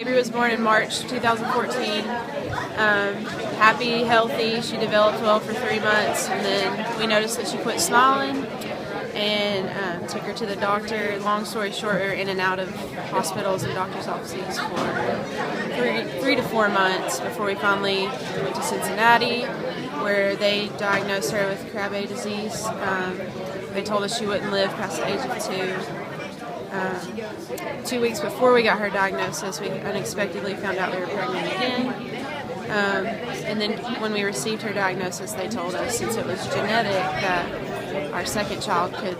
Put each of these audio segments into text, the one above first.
Mabry was born in March 2014. Happy, healthy. She developed well for 3 months, and then we noticed that she quit smiling and took her to the doctor. Long story short, we were in and out of hospitals and doctor's offices for 3 to 4 months before we finally went to Cincinnati, where they diagnosed her with Krabbe Disease. They told us she wouldn't live past the age of 2. 2 weeks before we got her diagnosis, we unexpectedly found out we were pregnant again. And then when we received her diagnosis, they told us, since it was genetic, that our second child could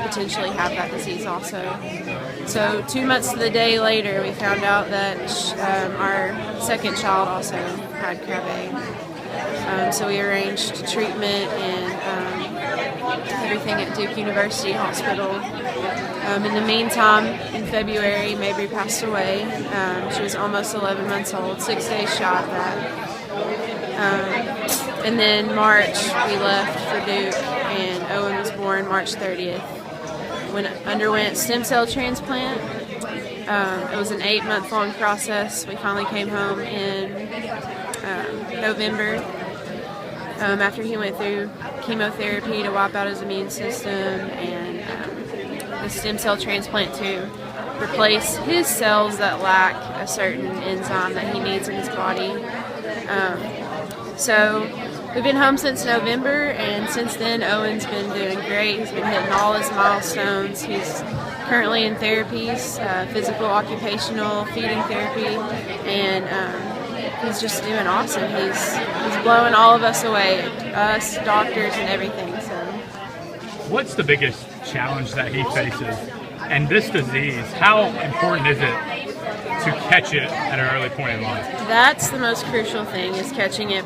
potentially have that disease also. So 2 months to the day later, we found out that our second child also had Krabbe. So we arranged treatment and everything at Duke University Hospital. In the meantime, in February, Mabry passed away. She was almost 11 months old, 6 days shy of that. And then March, we left for Duke, and Owen was born March 30th. When underwent stem cell transplant. It was an 8-month-long process. We finally came home in November after he went through chemotherapy to wipe out his immune system and the stem cell transplant to replace his cells that lack a certain enzyme that he needs in his body. So we've been home since November, and since then Owen's been doing great. He's been hitting all his milestones. He's currently in therapies, physical, occupational, feeding therapy, and he's just doing awesome. He's blowing all of us away, us, doctors, and everything. So, what's the biggest challenge that he faces? And this disease, how important is it to catch it at an early point in life? That's the most crucial thing, is catching it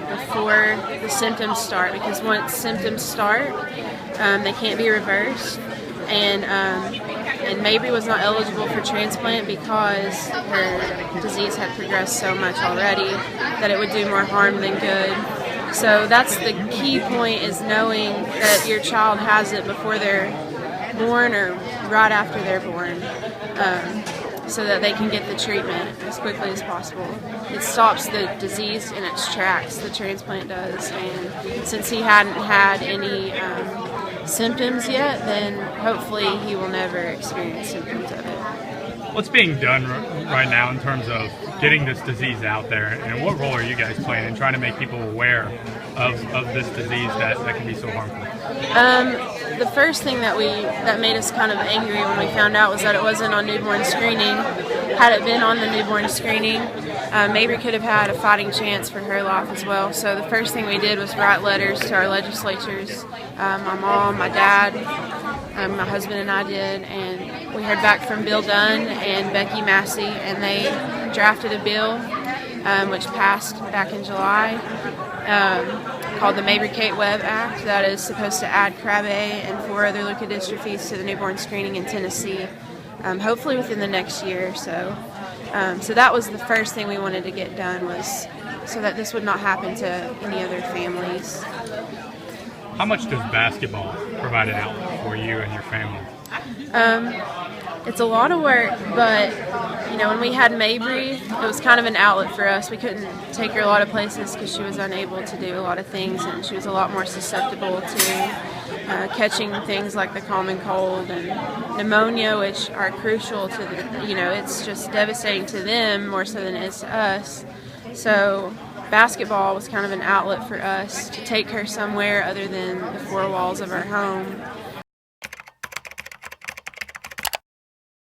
before the symptoms start, because once symptoms start, they can't be reversed. And Mabry was not eligible for transplant because her disease had progressed so much already that it would do more harm than good. So that's the key point, is knowing that your child has it before they're born or right after they're born, so that they can get the treatment as quickly as possible. It stops the disease in its tracks, the transplant does, and since he hadn't had any symptoms yet, then hopefully he will never experience symptoms of it. What's being done right now in terms of getting this disease out there, and what role are you guys playing in trying to make people aware of this disease that can be so harmful? The first thing that made us kind of angry when we found out was that it wasn't on newborn screening. Had it been on the newborn screening, Mabry could have had a fighting chance for her life as well. So the first thing we did was write letters to our legislatures. My mom, my dad, my husband and I did, and we heard back from Bill Dunn and Becky Massey, and they drafted a bill which passed back in July, called the Mabry Kate Webb Act, that is supposed to add Krabbe and 4 other leukodystrophies to the newborn screening in Tennessee, hopefully within the next year or so. So that was the first thing we wanted to get done, was so that this would not happen to any other families. How much does basketball provide an outlet for you and your family? It's a lot of work, but when we had Mabry, it was kind of an outlet for us. We couldn't take her a lot of places because she was unable to do a lot of things, and she was a lot more susceptible to catching things like the common cold and pneumonia, which are crucial to it's just devastating to them more so than it is to us. So basketball was kind of an outlet for us to take her somewhere other than the 4 walls of our home.